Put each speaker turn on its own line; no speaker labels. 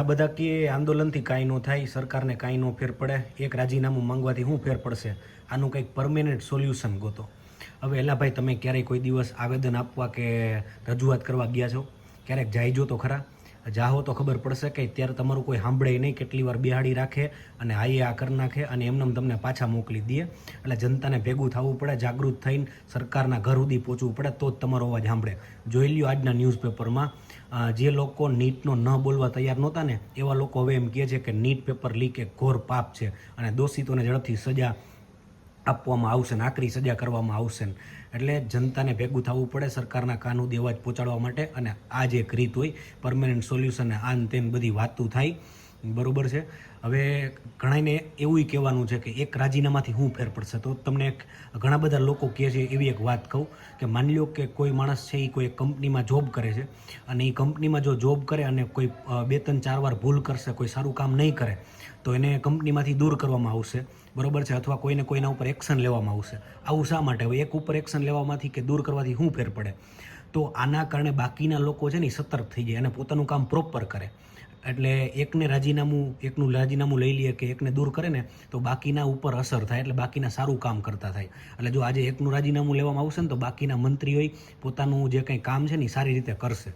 ઘણા બધા કે આંદોલનથી કાંઈ ન થાય, સરકારને કાંઈ ન ફેર પડે, એક રાજીનામું માંગવાથી શું ફેર પડશે, આનું કંઈક પરમેનન્ટ સોલ્યુશન ગોતો. હવે એલાભાઈ, તમે ક્યારેય કોઈ દિવસ આવેદન આપવા કે રજૂઆત કરવા ગયા છો? ક્યારેક જાયજો તો ખરા. જાહો તો ખબર પડશે કે ત્યારે તમારું કોઈ સાંભળે નહીં, કેટલી વાર બિહાડી રાખે અને આઈએ આ કરી નાખે અને એમને તમને પાછા મોકલી દે. એટલે જનતાને ભેગું થવું પડે, જાગૃત થઈને સરકારના ઘર સુધી પહોંચવું પડે, તો જ તમારો અવાજ સાંભળે. જોઈ લ્યો આજના ન્યૂઝપેપરમાં જે લોકો નીટનો ન બોલવા તૈયાર નહોતા ને, એવા લોકો હવે એમ કહે છે કે નીટ પેપર લીક એક ઘોર પાપ છે અને દોષિતોને ઝડપથી સજા આપવામાં આવશે ને, આકરી સજા કરવામાં આવશે ને. એટલે જનતાને ભેગું થવું પડે સરકારના કાન સુધી અવાજ પહોંચાડવા માટે. અને આ જ એક રીત હોય પરમેનન્ટ સોલ્યુશન, આન તેન બધી વાતું થાય, બરોબર છે. હવે ઘણાને એવું કહેવાનું છે કે એક રાજીનામાથી શું ફેર પડશે. તો તમને ઘણા બધા લોકો કહે છે એવી એક વાત કહું કે માની લો કે કોઈ માણસ છે, એ કોઈ કંપનીમાં જોબ કરે છે અને એ કંપનીમાં જો જોબ કરે અને કોઈ 2-3-4 વાર ભૂલ કરશે, કોઈ સારું કામ નહીં કરે, તો એને કંપનીમાંથી દૂર કરવામાં આવશે, બરોબર છે, અથવા કોઈને કોઈના ઉપર એક્શન લેવામાં આવશે. આવું શા માટે? હવે એક ઉપર એક્શન લેવામાંથી કે દૂર કરવાથી શું ફેર પડે? તો આના કારણે બાકીના લોકો છે ને સતર્ક થઈ જાય અને પોતાનું કામ પ્રોપર કરે. એટલે એકનું રાજીનામું લઈ લે કે એકને દૂર કરે ને, તો બાકીના ઉપર અસર થાય, એટલે બાકીના સારું કામ કરતા થાય. એટલે જો આજે એકનું રાજીનામું લેવામાં આવશે ને, તો બાકીના મંત્રીઓ પોતાનું જે કંઈ કામ છે ને સારી રીતે કરશે.